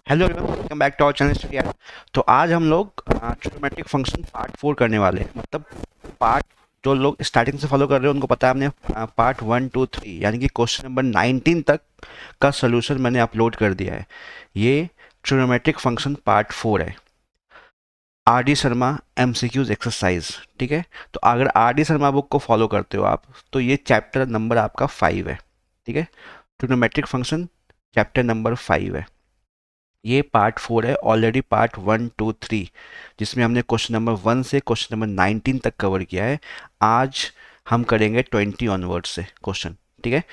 Hello everyone, welcome back to our channel study यार। तो आज हम लोग ट्रिग्नोमेट्रिक फंक्शन पार्ट 4 करने वाले हैं। मतलब पार्ट जो लोग स्टार्टिंग से फॉलो कर रहे हैं उनको पता है, हमने पार्ट 1 2 3 यानी कि क्वेश्चन नंबर 19 तक का सोल्यूशन मैंने अपलोड कर दिया है। ये ट्रिग्नोमेट्रिक फंक्शन पार्ट 4 है। R D Sharma MCQs exercise, ठीक है। तो अगर आर डी शर्मा बुक को फॉलो करते हो आप, तो ये चैप्टर नंबर आपका 5 है, ठीक है। ट्रिग्नोमेट्रिक फंक्शन चैप्टर नंबर 5 है। ये पार्ट 4 है। ऑलरेडी पार्ट 1 2 3 जिसमें हमने क्वेश्चन नंबर 1 से क्वेश्चन नंबर 19 तक कवर किया है। आज हम करेंगे 20 ऑनवर्ड से क्वेश्चन, ठीक है।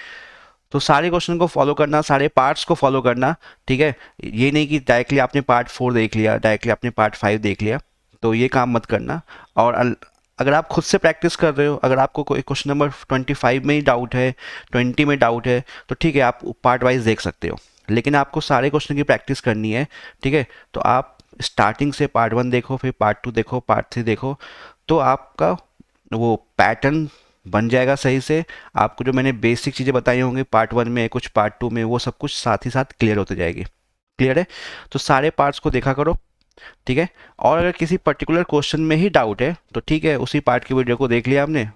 तो सारे क्वेश्चन को फॉलो करना, सारे पार्ट्स को फॉलो करना, ठीक है। ये नहीं कि डायरेक्टली आपने पार्ट 4 देख लिया, डायरेक्टली आपने पार्ट 5 देख लिया, तो ये काम मत करना। और अगर आप खुद से प्रैक्टिस कर रहे हो, अगर आपको कोई क्वेश्चन नंबर 25 में ही डाउट है, 20 में डाउट है, तो ठीक है, आप पार्ट वाइज देख सकते हो। लेकिन आपको सारे क्वेश्चन की प्रैक्टिस करनी है, ठीक है। तो आप स्टार्टिंग से पार्ट 1 देखो, फिर पार्ट 2 देखो, पार्ट 3 देखो, तो आपका वो पैटर्न बन जाएगा सही से। आपको जो मैंने बेसिक चीज़ें बताई होंगी पार्ट 1 में, कुछ पार्ट 2 में, वो सब कुछ साथ ही साथ क्लियर होते जाएगी। क्लियर है? तो सारे पार्ट्स को देखा करो, ठीक है। और अगर किसी पर्टिकुलर क्वेश्चन में ही डाउट है तो ठीक है, उसी पार्ट की वीडियो को देख लिया आपने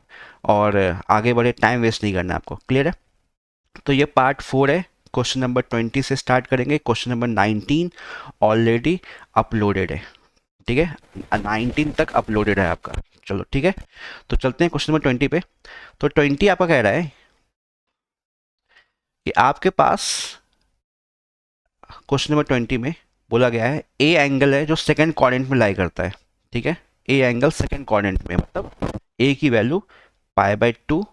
और आगे बढ़े, टाइम वेस्ट नहीं करना आपको। क्लियर है? तो ये पार्ट 4 है। क्वेश्चन नंबर 20 से स्टार्ट करेंगे। क्वेश्चन नंबर 19 ऑलरेडी अपलोडेड है, ठीक है। 19 तक अपलोडेड है आपका। चलो ठीक है, तो चलते हैं क्वेश्चन नंबर 20 पे। तो 20 आपका कह रहा है कि आपके पास क्वेश्चन नंबर 20 में बोला गया है ए एंगल है जो सेकंड क्वाड्रेंट में लाई करता है, ठीक है। ए एंगल सेकंड क्वाड्रेंट में, मतलब ए की वैल्यू π/2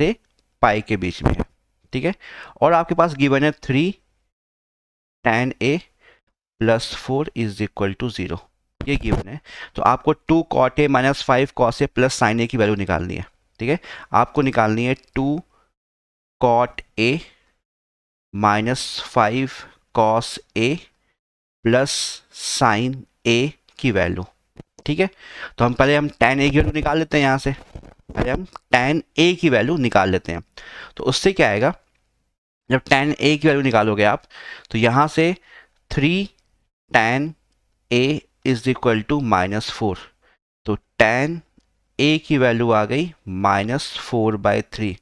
से पाई के बीच में है, ठीक है। और आपके पास गिवन है 3 tan A + 4 = 0, ये गिवन है। तो आपको 2 cot A - 5 cos A + sin A की वैल्यू निकालनी है, ठीक है। आपको निकालनी है 2 cot A - 5 cos A + sin A की वैल्यू, ठीक है। तो हम tan A की वैल्यू निकाल लेते हैं। यहाँ से पहले हम tan A की वैल्यू निकाल लेते हैं। तो उससे क्या आएगा, जब tan A की वैल्यू निकालोगे आप, तो यहाँ से 3 tan A = -4। तो tan A की वैल्यू आ गई -4/3।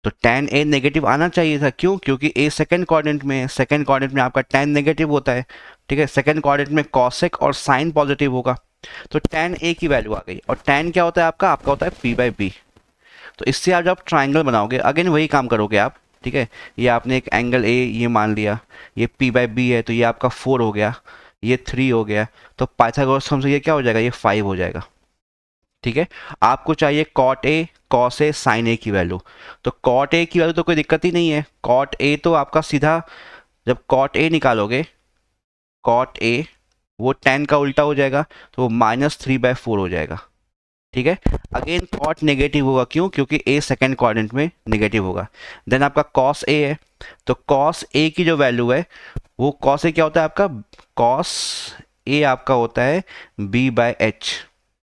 तो tan A नेगेटिव आना चाहिए था। क्यों? क्योंकि A सेकंड क्वाड्रेंट में है। सेकंड क्वाड्रेंट में आपका tan नेगेटिव होता है, ठीक है। सेकंड क्वाड्रेंट में cosec और sin पॉजिटिव होगा। तो tan A की वैल्यू आ गई। और tan क्या होता है आपका? आपका होता है p/b। तो इससे आप जब ट्राइंगल बनाओगे, अगेन वही काम करोगे आप, ठीक है। ये आपने एक एंगल ए ये मान लिया, ये p/b है, तो ये आपका 4 हो गया, ये 3 हो गया। तो पाइथागोरस थ्योरम से ये क्या हो जाएगा? ये 5 हो जाएगा, ठीक है। आपको चाहिए cot A cos A sin A की वैल्यू। तो cot A की वैल्यू तो कोई दिक्कत ही नहीं है। cot A तो आपका सीधा, जब cot A निकालोगे, cot A वो tan का उल्टा हो जाएगा, तो वो -3/4 हो जाएगा, ठीक है। अगेन cot नेगेटिव होगा। क्यों? क्योंकि A सेकेंड क्वाड्रेंट में नेगेटिव होगा। देन आपका cos A है, तो cos A की जो वैल्यू है, वो cos A क्या होता है आपका? cos A आपका होता है b/h।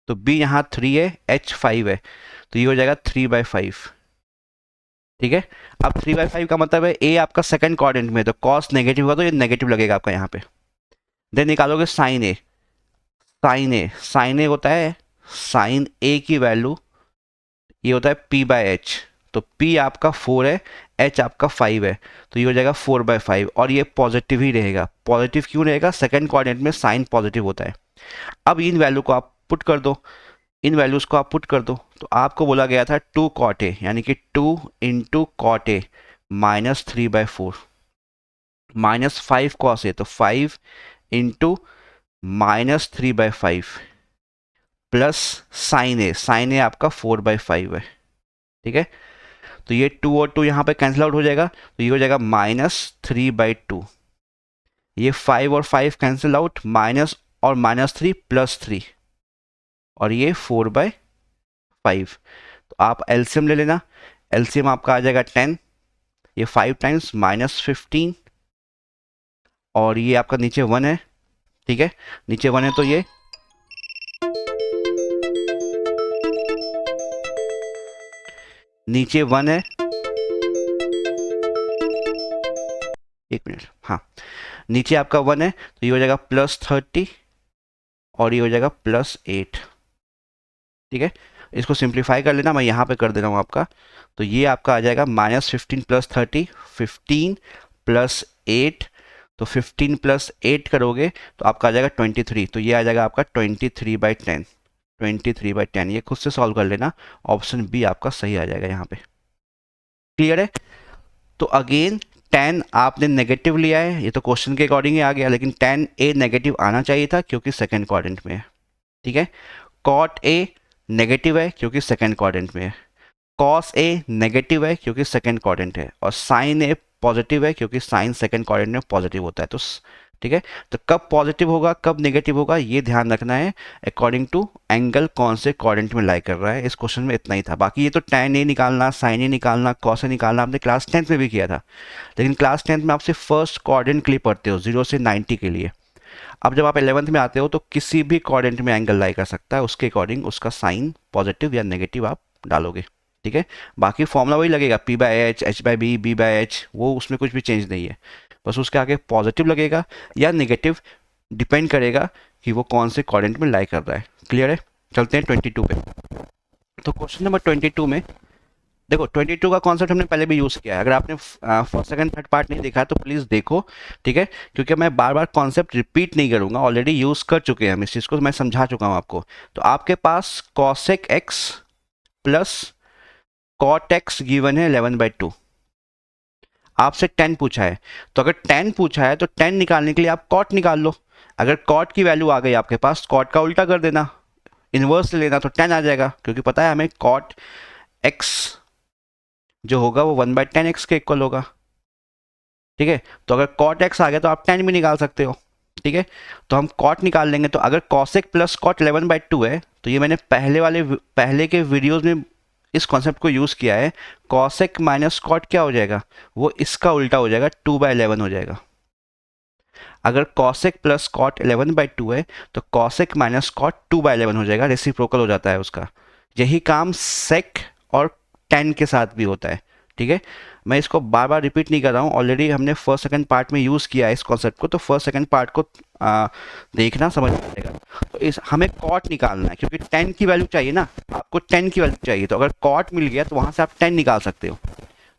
तो b यहाँ 3 है, h 5 है, तो ये हो जाएगा 3/5, ठीक है। अब 3/5 का मतलब है a आपका सेकंड क्वाड्रेंट में, तो cos नेगेटिव होगा, तो ये नेगेटिव लगेगा आपका यहाँ पे। देन निकालोगे sin a। sin a होता है, sin a की वैल्यू ये होता है p/h। तो p आपका 4 है, h आपका 5 है, तो ये हो जाएगा 4/5। और ये पॉजिटिव ही रहेगा। पॉजिटिव क्यों रहेगा? सेकंड क्वाड्रेंट में साइन पॉजिटिव होता है। अब इन वैल्यू को आप पुट कर दो, इन वैल्यूज को आप पुट कर दो। तो आपको बोला गया था 2 cot A, यानी कि 2 × cot A -3/4 -5 cos A, तो 5 × -3/5 प्लस sin A आपका 4/5 है, ठीक है। तो ये 2 और 2 यहाँ पे कैंसिल आउट हो जाएगा, तो ये हो जाएगा -3/2। ये 5 और 5 कैंसिल आउट, माइनस और -3 +3, और ये 4/5। तो आप एलसीएम ले लेना। एलसीएम आपका आ जाएगा 10, ये 5 टाइम्स -15, और ये आपका नीचे 1 है, ठीक है। नीचे 1 है तो ये नीचे 1 है, एक मिनट, हाँ, नीचे आपका 1 है तो ये हो जाएगा +30 और ये हो जाएगा +8। ठीक है, इसको सिंप्लीफाई कर लेना, मैं यहाँ पे कर दे रहा हूँ आपका। तो ये आपका आ जाएगा -15 + 30, 15 + 8, तो 15 + 8 करोगे तो आपका आ जाएगा 23। तो ये आ जाएगा आपका 23/10, 23/10। ये खुद से सॉल्व कर लेना, ऑप्शन बी आपका सही आ जाएगा यहाँ पे। क्लियर है? तो अगेन tan आपने नेगेटिव लिया है, ये तो क्वेश्चन के अकॉर्डिंग ही आ गया, लेकिन tan a नेगेटिव आना चाहिए था क्योंकि सेकंड क्वाड्रेंट में है। ठीक है, cot a नेगेटिव है क्योंकि सेकंड क्वाड्रेंट में है, cos a नेगेटिव है क्योंकि सेकंड क्वाड्रेंट है, और sin a पॉजिटिव है क्योंकि sin सेकंड क्वाड्रेंट में पॉजिटिव होता है। तो ठीक है, तो कब पॉजिटिव होगा कब नेगेटिव होगा ये ध्यान रखना है, अकॉर्डिंग टू एंगल कौन से क्वाड्रेंट में लाई कर रहा है। इस क्वेश्चन में इतना ही था, बाकी ये तो tan a निकालना, sin a निकालना, cos a निकालना आपने क्लास 10th में भी किया था, लेकिन क्लास 10th में आपसे फर्स्ट क्वाड्रेंट के लिए पढ़ते हो 0 से 90 के लिए। अब जब आप 11th में आते हो तो किसी भी क्वाड्रेंट में एंगल लाई कर सकता है, उसके अकॉर्डिंग उसका साइन पॉजिटिव या नेगेटिव आप डालोगे। ठीक है, बाकी फॉर्मूला वही लगेगा, P/H, H/B, B/H, वो उसमें कुछ भी चेंज नहीं है, बस उसके आगे पॉजिटिव लगेगा या नेगेटिव, डिपेंड करेगा कि वो कौन से क्वाड्रेंट में लाई कर रहा है। क्लियर है? चलते हैं 22 पे। तो क्वेश्चन नंबर 22 में देखो, 22 का कॉन्सेप्ट हमने पहले भी यूज़ किया है, अगर आपने फर्स्ट सेकंड थर्ड पार्ट नहीं देखा तो प्लीज़ देखो। ठीक है, क्योंकि मैं बार बार कॉन्सेप्ट रिपीट नहीं करूंगा, ऑलरेडी यूज़ कर चुके हैं हम इस चीज़ को, मैं समझा चुका हूं आपको। तो आपके पास cosec x plus cot x given है 11/2, आपसे 10 पूछा है, तो अगर 10 पूछा है तो 10 निकालने के लिए आप cot निकाल लो। अगर cot की वैल्यू आ गई आपके पास, cot का उल्टा कर देना, इन्वर्स ले लेना, तो 10 आ जाएगा, क्योंकि पता है हमें cot x जो होगा वो 1/10x के इक्वल होगा। ठीक है, तो अगर cot x आ गया तो आप 10 भी निकाल सकते हो। ठीक है, तो हम cot निकाल लेंगे, तो अगर cosec प्लस cot 11/2 है, तो ये मैंने पहले के वीडियोस में इस कॉन्सेप्ट को यूज़ किया है। cosec माइनस cot क्या हो जाएगा, वो इसका उल्टा हो जाएगा, 2/11 हो जाएगा। अगर cosec प्लस cot 11/2 है तो cosec माइनस cot 2/11 हो जाएगा, रेसिप्रोकल हो जाता है उसका। यही काम sec और tan के साथ भी होता है। ठीक है, मैं इसको बार बार रिपीट नहीं कर रहा हूँ, ऑलरेडी हमने फर्स्ट सेकंड पार्ट में यूज़ किया है इस कॉन्सेप्ट को, तो फर्स्ट सेकंड पार्ट को देखना समझ में आएगा। तो इस हमें cot निकालना है, क्योंकि 10 की वैल्यू चाहिए ना, आपको 10 की वैल्यू चाहिए, तो अगर cot मिल गया तो वहाँ से आप 10 निकाल सकते हो।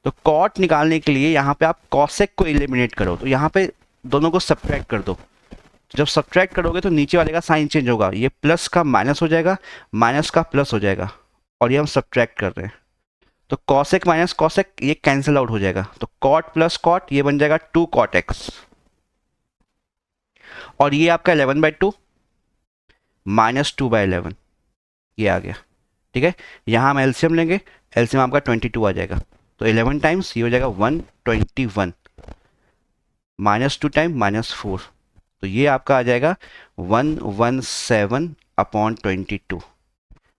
तो cot निकालने के लिए यहाँ पे आप cosec को एलिमिनेट करो, तो यहाँ पे दोनों को सब्ट्रैक्ट कर दो। जब सब्ट्रैक्ट करोगे तो नीचे वाले का साइन चेंज होगा, ये प्लस का माइनस हो जाएगा, माइनस का प्लस हो जाएगा, और ये हम सब्ट्रैक्ट कर रहे हैं। तो cosec माइनस cosec ये कैंसिल आउट हो जाएगा, तो cot प्लस cot ये बन जाएगा 2 cot x, और ये आपका 11/2 माइनस 2/11 ये आ गया। ठीक है, यहाँ हम एलसीएम लेंगे, एलसीएम आपका 22 आ जाएगा, तो 11 टाइम्स ये हो जाएगा 121, -2 टाइम -4, तो ये आपका आ जाएगा 117/22।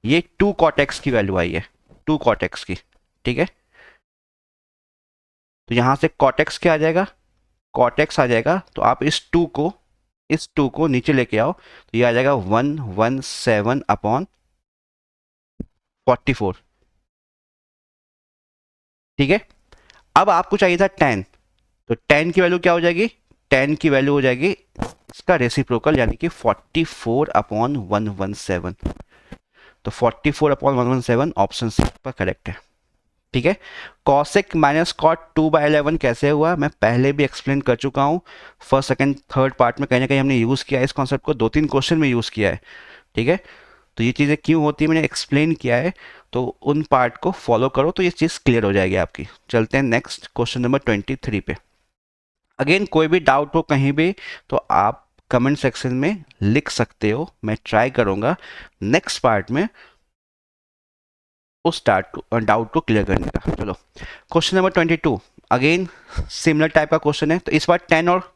ये 2 cot x की वैल्यू आई है, 2 cot x की। ठीक है, तो यहां से cot x क्या आ जाएगा, cot x आ जाएगा, तो आप इस 2 को नीचे लेके आओ, तो ये आ जाएगा 117/44। ठीक है, अब आपको चाहिए था 10, तो 10 की वैल्यू क्या हो जाएगी, 10 की वैल्यू हो जाएगी इसका रेसिप्रोकल, यानी कि 44/117, तो 44/117 ऑप्शन सी पर करेक्ट है। ठीक है, cosec माइनस cot 2/11 कैसे हुआ मैं पहले भी एक्सप्लेन कर चुका हूँ, फर्स्ट सेकंड थर्ड पार्ट में कहीं ना कहीं हमने यूज़ किया है इस कॉन्सेप्ट को, 2-3 क्वेश्चन में यूज़ किया है। ठीक है, तो ये चीज़ें क्यों होती है मैंने एक्सप्लेन किया है, तो उन पार्ट को फॉलो करो तो ये चीज़ क्लियर हो जाएगी आपकी। चलते हैं नेक्स्ट क्वेश्चन नंबर 23 पे। अगेन कोई भी डाउट हो कहीं भी तो आप कमेंट सेक्शन में लिख सकते हो, मैं ट्राई करूँगा नेक्स्ट पार्ट में उस डाउट को क्लियर करने का। चलो question number 22, again similar type का क्वेश्चन है, तो इस बार 10 और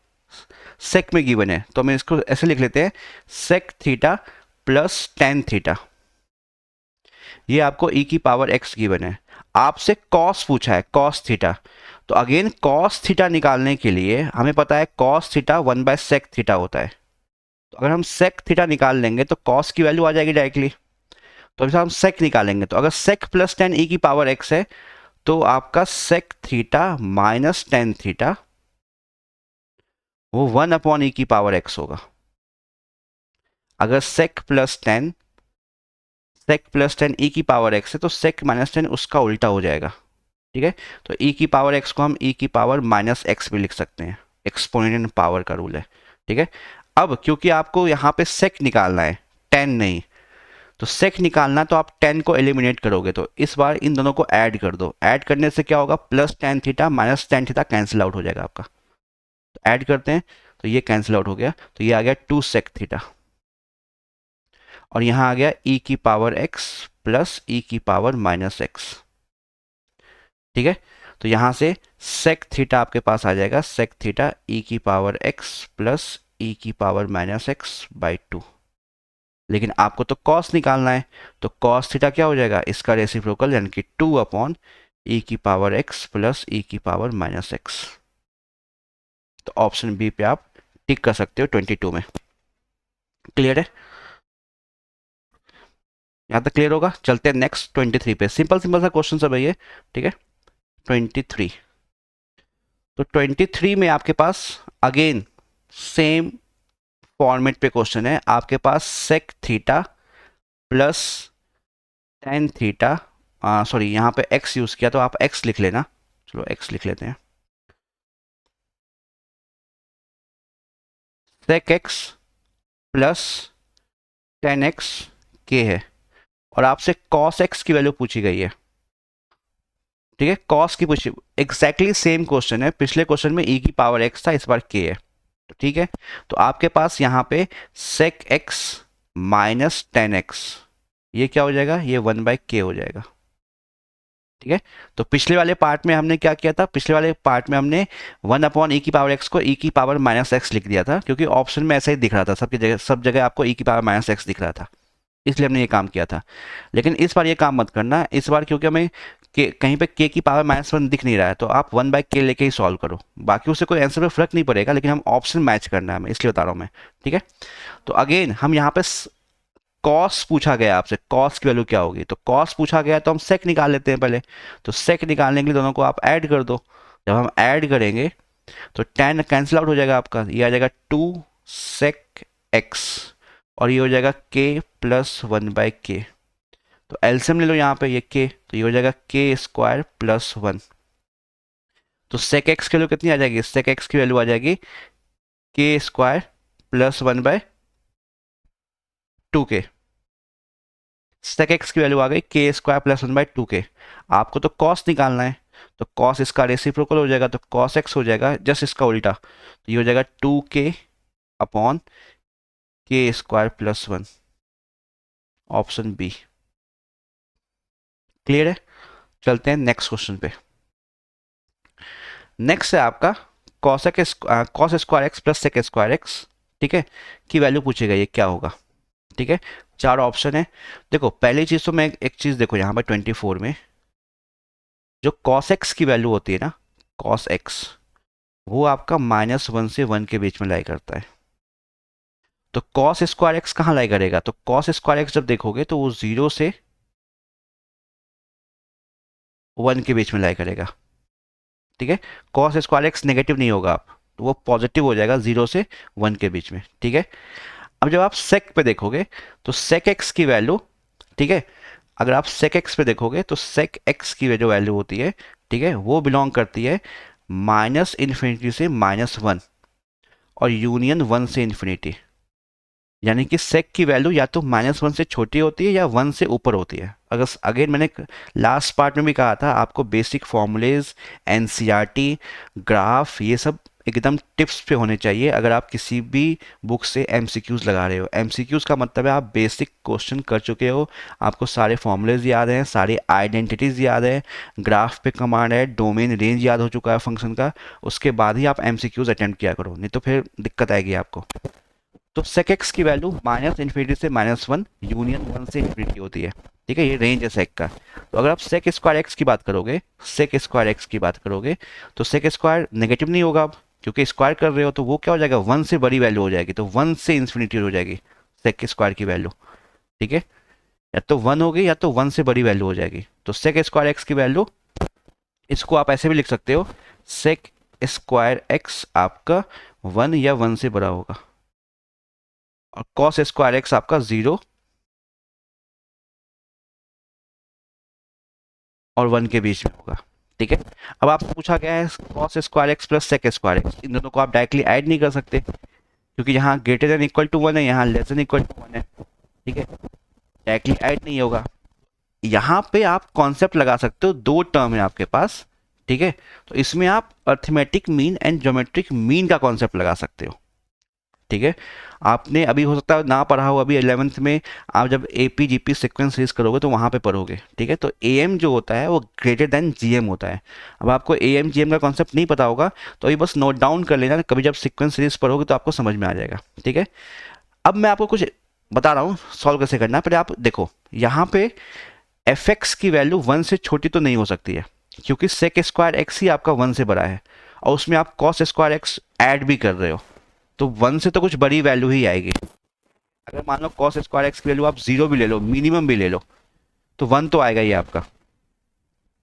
सेक में गिवन है, तो हम इसको ऐसे लिख लेते हैं, sec theta plus ten theta, ये आपको e की पावर x गिवन है। आपसे cos पूछा है, cos थीटा, तो अगेन cos थीटा निकालने के लिए हमें पता है cos थीटा 1/sec थीटा होता है, तो अगर हम sec थीटा निकाल लेंगे तो cos की वैल्यू आ जाएगी डायरेक्टली, तो अभी हम sec निकालेंगे, तो अगर sec प्लस टेन e की पावर x है तो आपका sec theta minus tan theta वो 1/e⁻x होगा। अगर sec+10 e⁻x है तो sec-10 उसका उल्टा हो जाएगा। ठीक है, तो e⁻x को हम e⁻−x भी लिख सकते हैं, एक्सपोनेंट पावर का रूल है। ठीक है, अब क्योंकि आपको यहाँ पे sec निकालना है, 10 नहीं, तो sec निकालना तो आप 10 को एलिमिनेट करोगे, तो इस बार इन दोनों को ऐड कर दो। ऐड करने से क्या होगा, +tan θ -tan θ कैंसिल आउट हो जाएगा आपका। तो ऐड करते हैं तो ये कैंसिल आउट हो गया, तो ये आ गया 2sec θ, और यहाँ आ गया e⁻x प्लस e⁻−x। ठीक है, तो यहाँ से sec θ आपके पास आ जाएगा, sec θ e⁻x प्लस e⁻−x/2। लेकिन आपको तो cos निकालना है, तो cos θ क्या हो जाएगा, इसका रेसिप्रोकल यानी कि 2/e⁻x प्लस e⁻−x। तो ऑप्शन बी पे आप टिक कर सकते हो 22 में। क्लियर है, यहाँ तक क्लियर होगा। चलते हैं नेक्स्ट 23 पे। सिंपल सिंपल सा क्वेश्चन सब है ये। ठीक है, 23। तो 23 में आपके पास अगेन सेम फॉर्मेट पे क्वेश्चन है। आपके पास sec θ प्लस tan θ, सॉरी यहाँ पे x यूज किया तो आप x लिख लेना, चलो x लिख लेते हैं। sec x plus tan x k है, और आपसे cos x की वैल्यू पूछी गई है। ठीक है, cos की पूछी, एग्जैक्टली सेम क्वेश्चन है। पिछले क्वेश्चन में e⁻x था, इस बार k है। तो ठीक है, तो आपके पास यहाँ पे sec x minus tan x, ये क्या हो जाएगा, ये 1/k हो जाएगा। ठीक है, तो पिछले वाले पार्ट में हमने क्या किया था, पिछले वाले पार्ट में हमने 1/e⁻x को e⁻−x लिख दिया था, क्योंकि ऑप्शन में ऐसा ही दिख रहा था, सबकी जगह सब जगह आपको e⁻−x दिख रहा था, इसलिए हमने ये काम किया था। लेकिन इस बार ये काम मत करना, इस बार क्योंकि हमें कहीं पे k की पावर -1 दिख नहीं रहा है, तो आप 1/k लेके ही सॉल्व करो। बाकी उससे कोई आंसर पे फर्क नहीं पड़ेगा, लेकिन हम ऑप्शन मैच करना है हमें, इसलिए बता रहा हूँ मैं। ठीक है, तो अगेन हम यहाँ पे कॉस पूछा गया आपसे, कॉस की वैल्यू क्या होगी, तो कॉस पूछा गया तो हम सेक निकाल लेते हैं पहले। तो सेक निकालने के लिए दोनों को आप ऐड कर दो। जब हम ऐड करेंगे तो tan कैंसिल आउट हो जाएगा आपका, ये आ जाएगा 2sec x, और ये हो जाएगा k प्लस 1/k। तो एलसीएम ले लो यहाँ पे, ये k, तो ये हो जाएगा k² प्लस 1। तो sec x की वैल्यू कितनी आ जाएगी, sec x की वैल्यू आ जाएगी k² plus 1/2k। sec x की वैल्यू आ गई k² प्लस 1/2k। आपको तो cos निकालना है, तो cos इसका रेसिप्रोकल हो जाएगा, तो cos x हो जाएगा जस्ट इसका उल्टा, तो ये हो जाएगा 2k upon k² plus 1, option B. Clear है, चलते हैं नेक्स्ट क्वेश्चन पे। नेक्स्ट है आपका cos square x plus sec square x, ठीक है, की वैल्यू पूछी गई है, क्या होगा। ठीक है, चार ऑप्शन है। देखो पहली चीज तो मैं एक चीज देखो यहाँ पर 24 में जो cos x की वैल्यू होती है ना, cos x, वो आपका -1 से 1 के बीच में लाई करता है। तो cos स्क्वायर एक्स कहाँ लाई करेगा, तो cos स्क्वायर एक्स जब देखोगे तो वो 0 से 1 के बीच में लाई करेगा। ठीक है, cos स्क्वायर एक्स नेगेटिव नहीं होगा, आप तो वो पॉजिटिव हो जाएगा 0 से 1 के बीच में। ठीक है, अब जब आप sec पे देखोगे तो sec x की वैल्यू, ठीक है, अगर आप sec x पे देखोगे तो sec x की जो वैल्यू होती है, ठीक है, वो बिलोंग करती है -∞ से -1 और यूनियन 1 से इन्फिनिटी। यानी कि sec की वैल्यू या तो -1 से छोटी होती है या 1 से ऊपर होती है। अगर अगेन मैंने लास्ट पार्ट में भी कहा था, आपको बेसिक फॉर्मूलेज, एनसीईआरटी, ग्राफ, ये सब एकदम टिप्स पे होने चाहिए अगर आप किसी भी बुक से एमसीक्यूज लगा रहे हो। एमसीक्यूज का मतलब है आप बेसिक क्वेश्चन कर चुके हो, आपको सारे फॉर्मूलेज याद हैं, सारी आइडेंटिटीज याद है, ग्राफ पे कमांड है, डोमेन रेंज याद हो चुका है फंक्शन का, उसके बाद ही आप एमसीक्यूज अटेम्प्ट किया करो, नहीं तो फिर दिक्कत आएगी आपको। तो sec x की वैल्यू -∞ से -1 यूनियन 1 से इन्फिनिटी होती है। ठीक है, ये रेंज है sec का। तो अगर आप sec स्क्वायर x की बात करोगे, sec स्क्वायर x की बात करोगे तो sec स्क्वायर नेगेटिव नहीं होगा अब, क्योंकि स्क्वायर कर रहे हो, तो वो क्या हो जाएगा, 1 से बड़ी वैल्यू हो जाएगी, तो 1 से इन्फिनिटी हो जाएगी sec स्क्वायर की वैल्यू। ठीक है, या तो 1 होगी या तो 1 से बड़ी वैल्यू हो जाएगी। तो sec स्क्वायर x की वैल्यू, इसको आप ऐसे भी लिख सकते हो, sec स्क्वायर x आपका 1 या 1 से बड़ा होगा, और कॉस स्क्वायर एक्स आपका 0 और 1 के बीच में होगा। ठीक है, अब आपसे पूछा गया है cos square x plus sec square x, इन दोनों को आप डायरेक्टली ऐड नहीं कर सकते क्योंकि यहाँ ग्रेटर देन इक्वल टू 1 है, यहाँ लेस देन इक्वल टू 1 है। ठीक है, डायरेक्टली ऐड नहीं होगा। यहाँ पे आप कॉन्सेप्ट लगा सकते हो, दो टर्म है आपके पास। ठीक है, तो इसमें आप arithmetic mean and geometric mean का कॉन्सेप्ट लगा सकते हो। ठीक है, आपने अभी हो सकता है ना पढ़ा हो, अभी 11th में आप जब AP GP सीक्वेंस सीरीज करोगे तो वहाँ पे पढ़ोगे। ठीक है, तो AM जो होता है वो ग्रेटर देन GM होता है। अब आपको AM GM का कॉन्सेप्ट नहीं पता होगा तो ये बस नोट डाउन कर लेना, कभी जब सीक्वेंस सीरीज पढ़ोगे तो आपको समझ में आ जाएगा। ठीक है, अब मैं आपको कुछ बता रहा हूँ सॉल्व कैसे करना है। पहले आप देखो, यहाँ पे fx की वैल्यू 1 से छोटी तो नहीं हो सकती है क्योंकि सेक स्क्वायर एक्स ही आपका 1 से बड़ा है, और उसमें आप कॉस स्क्वायर एक्स ऐड भी कर रहे हो, तो 1 से तो कुछ बड़ी वैल्यू ही आएगी। अगर मान लो कॉस स्क्वायर एक्स की वैल्यू आप 0 भी ले लो, मिनिमम भी ले लो, तो 1 तो आएगा ही आपका।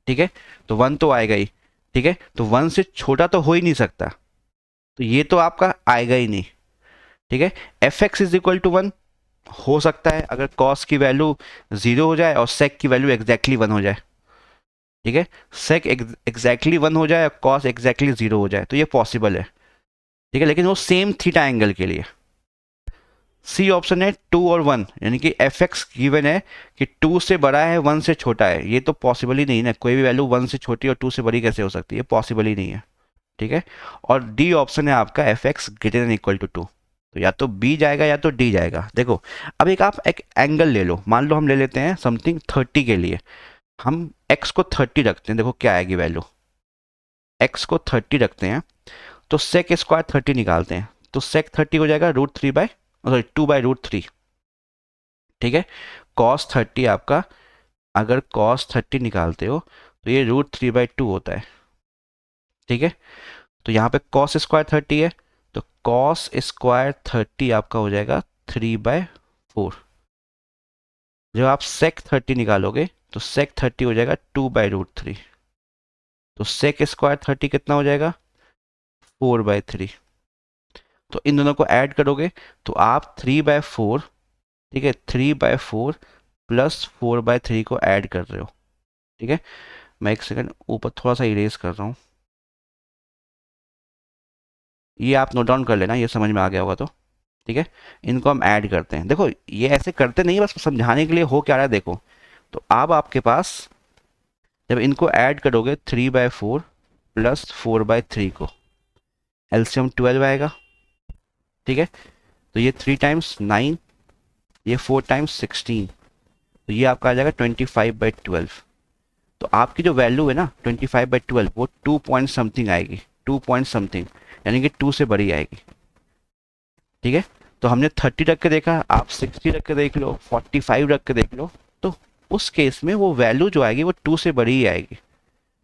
ठीक है, तो 1 तो आएगा ही। ठीक है, तो 1 से छोटा तो हो ही नहीं सकता, तो ये तो आपका आएगा ही नहीं। ठीक है, F X is equal to 1 हो सकता है अगर कॉस की वैल्यू 0 हो जाए और सेक की वैल्यू एग्जैक्टली 1 हो जाए। ठीक है, सेक एग्जैक्टली 1 हो जाए और कॉस एग्जैक्टली 0 हो जाए, तो ये पॉसिबल है। ठीक है, लेकिन वो सेम थीटा एंगल के लिए। सी ऑप्शन है 2 और 1, यानी कि एफ एक्स गिवन है कि 2 से बड़ा है 1 से छोटा है, ये तो पॉसिबल ही नहीं ना, कोई भी वैल्यू 1 से छोटी और 2 से बड़ी कैसे हो सकती है, पॉसिबल ही नहीं है। ठीक है, और डी ऑप्शन है आपका F X greater than equal to 2, तो या तो बी जाएगा या तो डी जाएगा। देखो, अब एक आप एक एंगल ले लो, मान लो हम ले लेते हैं समथिंग 30 के लिए, हम एक्स को 30 रखते हैं, देखो क्या आएगी वैल्यू, एक्स को 30 रखते हैं तो सेक स्क्वायर 30 निकालते हैं, तो सेक 30 हो जाएगा सॉरी 2/√3। ठीक है, कॉस 30 आपका, अगर कॉस 30 निकालते हो तो ये √3/2 होता है। ठीक है, तो यहाँ पे कॉस स्क्वायर 30 है, तो कॉस स्क्वायर 30 आपका हो जाएगा 3/4। जब आप सेक 30 निकालोगे तो सेक 30 हो जाएगा 2/√3, तो सेक स्क्वायर 30 कितना हो जाएगा 4/3। तो इन दोनों को ऐड करोगे तो आप 3/4, ठीक है 3/4 प्लस 4/3 को ऐड कर रहे हो। ठीक है, मैं एक सेकंड ऊपर थोड़ा सा इरेज कर रहा हूँ, ये आप नोट डाउन कर लेना, ये समझ में आ गया होगा तो। ठीक है, इनको हम ऐड करते हैं, देखो ये ऐसे करते नहीं, बस समझाने के लिए हो क्या रहा है देखो। तो अब आपके पास जब इनको ऐड करोगे 3/4 प्लस 4/3 को, एलसीएम 12 आएगा। ठीक है, तो ये 3 टाइम्स 9, ये 4 टाइम्स 16, तो ये आपका आ जाएगा 25/12। तो आपकी जो वैल्यू है ना 25/12 वो 2 पॉइंट समथिंग आएगी, 2 पॉइंट समथिंग, यानी कि 2 से बड़ी आएगी। ठीक है, तो हमने 30 रख के देखा, आप 60 रख के देख लो, 45 रख के देख लो, तो उस केस में वो वैल्यू जो आएगी वो 2 से बड़ी ही आएगी।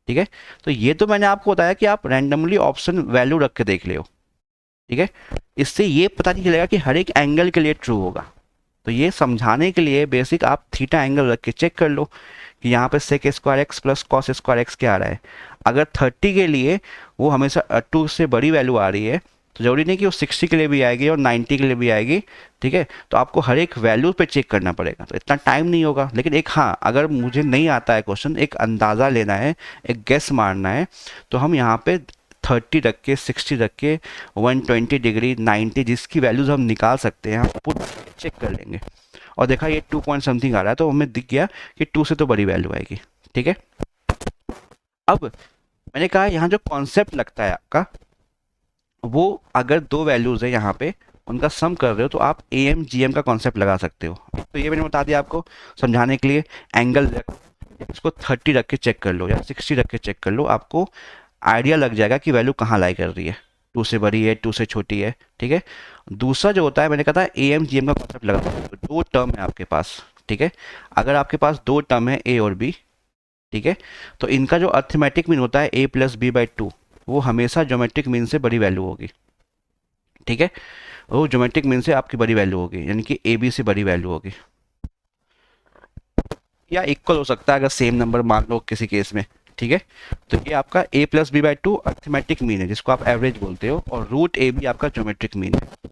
ठीक है, तो ये तो मैंने आपको बताया कि आप रैंडमली ऑप्शन वैल्यू रख के देख लियो। ठीक है, इससे ये पता नहीं चलेगा कि हर एक एंगल के लिए ट्रू होगा। तो ये समझाने के लिए बेसिक आप थीटा एंगल रख के चेक कर लो कि यहाँ पे sec square x plus cos square X क्या आ रहा है। अगर 30 के लिए वो हमेशा 2 से बड़ी वैल्यू आ रही है, तो जरूरी नहीं कि वो 60 के लिए भी आएगी और 90 के लिए भी आएगी। ठीक है, तो आपको हर एक वैल्यू पे चेक करना पड़ेगा, तो इतना टाइम नहीं होगा। लेकिन एक हाँ, अगर मुझे नहीं आता है क्वेश्चन, एक अंदाज़ा लेना है, एक गेस मारना है, तो हम यहाँ पे 30 रख के 60 रख के 120 डिग्री 90 जिसकी वैल्यूज़ हम निकाल सकते हैं, हम पुट चेक कर लेंगे। और देखा ये 2 पॉइंट समथिंग आ रहा है, तो हमें दिख गया कि 2 से तो बड़ी वैल्यू आएगी। ठीक है, अब मैंने कहा यहाँ जो कॉन्सेप्ट लगता है आपका, वो अगर दो वैल्यूज़ है यहाँ पे उनका सम कर रहे हो तो आप AM GM का कॉन्सेप्ट लगा सकते हो। तो ये मैंने बता दिया आपको समझाने के लिए। एंगल इसको 30 रख के चेक कर लो या 60 रख के चेक कर लो, आपको आइडिया लग जाएगा कि वैल्यू कहाँ लाई कर रही है, 2 से बड़ी है 2 से छोटी है। ठीक है, दूसरा जो होता है मैंने कहा था AM GM का कॉन्सेप्ट लगा, तो दो टर्म है आपके पास। ठीक है, अगर आपके पास दो टर्म है A और B, ठीक है, तो इनका जो अर्थमेटिक मीन होता है A प्लस B/2, वो हमेशा ज्योमेट्रिक मीन से बड़ी वैल्यू होगी। ठीक है, वो ज्योमेट्रिक मीन से आपकी बड़ी वैल्यू होगी, यानी कि AB से बड़ी वैल्यू होगी, या इक्वल हो सकता है अगर सेम नंबर मान लो किसी केस में। ठीक है। तो ये आपका a plus B by two arithmetic mean है, जिसको आप एवरेज बोलते हो, और रूट ए भी आपका ज्योमेट्रिक मीन है।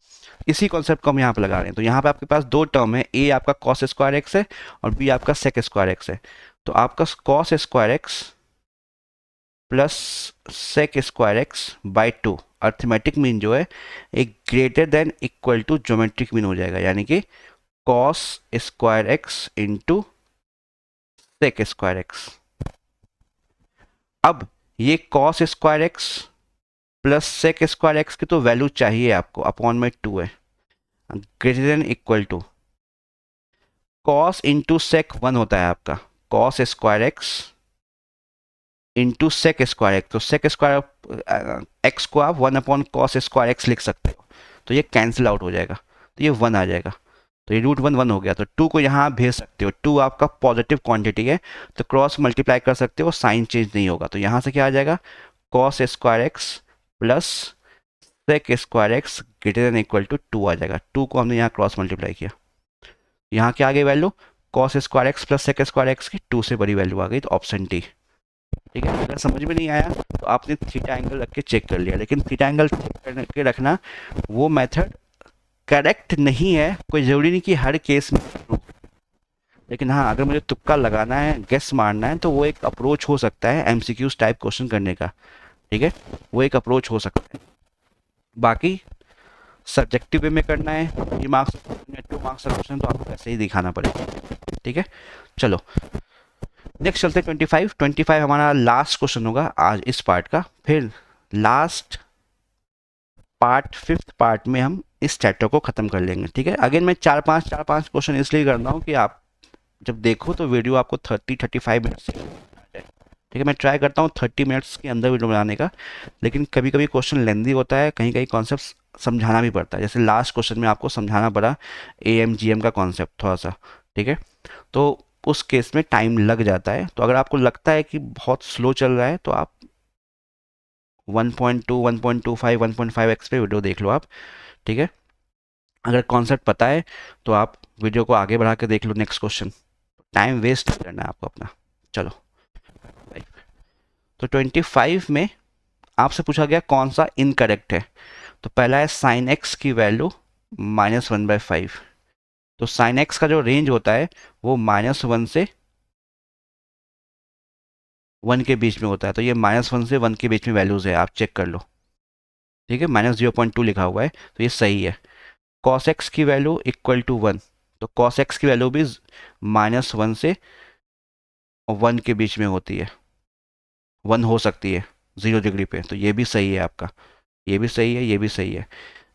इसी कॉन्सेप्ट को हम यहाँ पे लगा रहे हैं। तो यहाँ पे आपके पास दो टर्म है, a आपका कॉस स्क्वायर एक्स है और b आपका सेक स्क्वायर एक्स है। तो आपका cos square x plus sec square X by two arithmetic mean जो है एक greater than equal to geometric mean हो जाएगा, यानी कि cos square X into sec square X. अब ये cos square x plus sec square X की तो वैल्यू चाहिए आपको, अपॉन में 2 है, greater than equal to cos into sec 1 होता है आपका, cos square X into sec square x. तो सेक स्क्वायर एक्स को आप 1 अपॉन कॉस स्क्वायर एक्स लिख सकते हो, तो ये कैंसिल आउट हो जाएगा, तो ये 1 आ जाएगा। तो ये रूट 1 1 हो गया, तो 2 को यहाँ आप भेज सकते हो, 2 आपका पॉजिटिव क्वांटिटी है, तो क्रॉस मल्टीप्लाई कर सकते हो, साइन चेंज नहीं होगा। तो यहाँ से क्या आ जाएगा, cos square x plus sec square X greater than equal to 2 आ जाएगा। 2 को हमने यहाँ क्रॉस मल्टीप्लाई किया, यहाँ क्या आ गई value, cos square x plus sec square X की 2 से बड़ी वैल्यू आ गई, तो ऑप्शन डी। ठीक है, अगर समझ में नहीं आया तो आपने थीटा एंगल रख के चेक कर लिया, लेकिन थीटा एंगल चेक करके रखना, वो मेथड करेक्ट नहीं है, कोई ज़रूरी नहीं कि हर केस में, लेकिन हाँ अगर मुझे तुक्का लगाना है, गेस मारना है, तो वो एक अप्रोच हो सकता है एमसीक्यूज टाइप क्वेश्चन करने का। ठीक है, वो एक अप्रोच हो सकता है। बाकी सब्जेक्टिव वे में करना है, 3 मार्क्स 2 मार्क्स का क्वेश्चन, तो आपको ऐसे ही दिखाना पड़ेगा। ठीक है, चलो नेक्स्ट चलते हैं 25 हमारा लास्ट क्वेश्चन होगा आज इस पार्ट का। फिर लास्ट पार्ट 5th पार्ट में हम इस चैप्टर को ख़त्म कर लेंगे। ठीक है, अगेन मैं 4-5 क्वेश्चन इसलिए कर रहा हूँ कि आप जब देखो तो वीडियो आपको 30-35 मिनट से, ठीक है, मैं ट्राई करता हूँ 30 मिनट्स के अंदर वीडियो बनाने का, लेकिन कभी कभी क्वेश्चन लेंदी होता है, कहीं कहीं कॉन्सेप्ट समझाना भी पड़ता है, जैसे लास्ट क्वेश्चन में आपको समझाना पड़ा AMGM का कॉन्सेप्ट थोड़ा सा। ठीक है, तो उस केस में टाइम लग जाता है। तो अगर आपको लगता है कि बहुत स्लो चल रहा है तो आप 1.2 1.25 1.5x पे वीडियो देख लो आप। ठीक है, अगर कॉन्सेप्ट पता है तो आप वीडियो को आगे बढ़ा के देख लो नेक्स्ट क्वेश्चन, टाइम वेस्ट नहीं करना है आपको अपना। चलो, तो 25 में आपसे पूछा गया कौन सा इनकरेक्ट है। तो पहला है साइन एक्स की वैल्यू -1/5। तो साइन एक्स का जो रेंज होता है वो -1 से 1 के बीच में होता है, तो ये -1 से 1 के बीच में वैल्यूज़ है, आप चेक कर लो। ठीक है, -0.2 लिखा हुआ है, तो ये सही है। कॉस एक्स की वैल्यू इक्वल टू 1, तो कॉस एक्स की वैल्यू भी -1 से 1 के बीच में होती है, 1 हो सकती है 0 डिग्री पे, तो ये भी सही है आपका, ये भी सही है, ये भी सही है।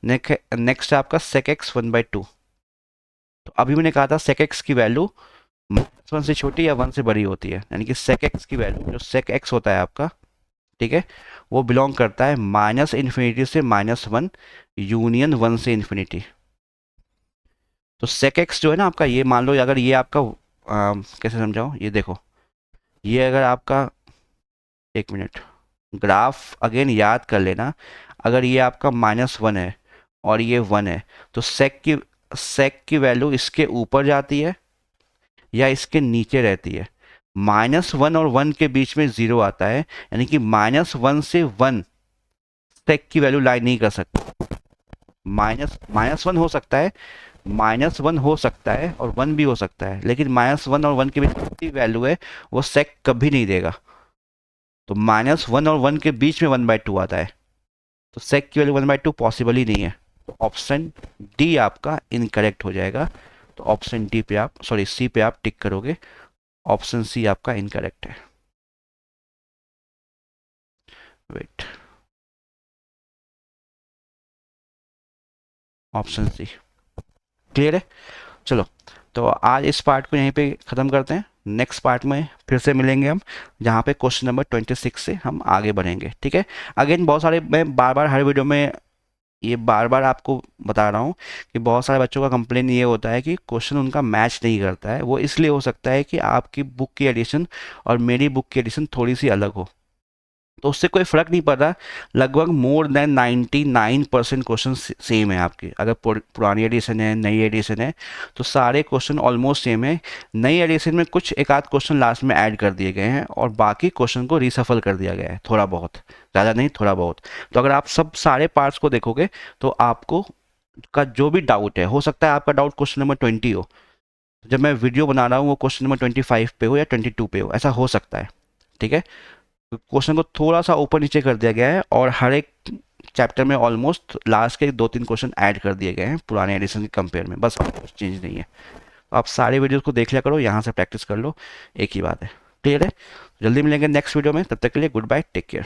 नेक्स्ट है आपका सेक एक्स 1/2। तो अभी मैंने कहा था सेक एक्स की वैल्यू -1 से छोटी या 1 से बड़ी होती है, यानी कि सेक एक्स की वैल्यू, जो सेक एक्स होता है आपका, ठीक है, वो बिलोंग करता है -∞ से -1 यूनियन 1 से इन्फिनिटी। तो सेक एक्स जो है ना आपका, ये मान लो अगर ये आपका कैसे समझाऊं, ये देखो, ये अगर आपका, एक मिनट, ग्राफ अगेन याद कर लेना, अगर ये आपका -1 है और ये 1 है, तो सेक की वैल्यू इसके ऊपर जाती है या इसके नीचे रहती है। -1 और 1 के बीच में 0 आता है, यानी कि -1 से 1 सेक की वैल्यू लाई नहीं कर सकता। -1 हो सकता है, -1 हो सकता है और 1 भी हो सकता है, लेकिन -1 और 1 के बीच की वैल्यू है वो सेक कभी नहीं देगा। तो -1 और 1 के बीच में 1/2 आता है, तो सेक की वैल्यू 1/2 पॉसिबल ही नहीं है। तो ऑप्शन डी आपका इनकरेक्ट हो जाएगा। तो ऑप्शन डी पे आप, सॉरी सी पे आप टिक करोगे, ऑप्शन सी आपका इनकरेक्ट है। वेट, ऑप्शन सी क्लियर है। चलो, तो आज इस पार्ट को यहीं पे ख़त्म करते हैं, नेक्स्ट पार्ट में फिर से मिलेंगे हम, जहाँ पे क्वेश्चन नंबर 26 से हम आगे बढ़ेंगे। ठीक है, अगेन बहुत सारे, मैं बार बार हर वीडियो में ये बार बार आपको बता रहा हूँ कि बहुत सारे बच्चों का कंप्लेन ये होता है कि क्वेश्चन उनका मैच नहीं करता है। वो इसलिए हो सकता है कि आपकी बुक की एडिशन और मेरी बुक की एडिशन थोड़ी सी अलग हो। तो उससे कोई फ़र्क नहीं पड़ रहा। लगभग मोर देन 99% क्वेश्चन सेम है आपके। अगर पुरानी एडिशन है, नई एडिशन है, तो सारे क्वेश्चन ऑलमोस्ट सेम है। नई एडिशन में कुछ एक आध क्वेश्चन लास्ट में ऐड कर दिए गए हैं और बाकी क्वेश्चन को रिसफल कर दिया गया है, थोड़ा बहुत, ज़्यादा नहीं, थोड़ा बहुत। तो अगर आप सब सारे पार्ट्स को देखोगे तो आपको का जो भी डाउट है, हो सकता है आपका डाउट क्वेश्चन नंबर 20 हो, जब मैं वीडियो बना रहा हूँ वो क्वेश्चन नंबर 25 पे हो या 22 पे हो, ऐसा हो सकता है। ठीक है, क्वेश्चन को थोड़ा सा ऊपर नीचे कर दिया गया है और हर एक चैप्टर में ऑलमोस्ट लास्ट के 2-3 क्वेश्चन ऐड कर दिए गए हैं पुराने एडिशन के कंपेयर में, बस और कुछ चेंज नहीं है। तो आप सारे वीडियोस को देख लिया करो, यहाँ से प्रैक्टिस कर लो, एक ही बात है। क्लियर है? जल्दी मिलेंगे नेक्स्ट वीडियो में, तब तक के लिए गुड बाय, टेक केयर।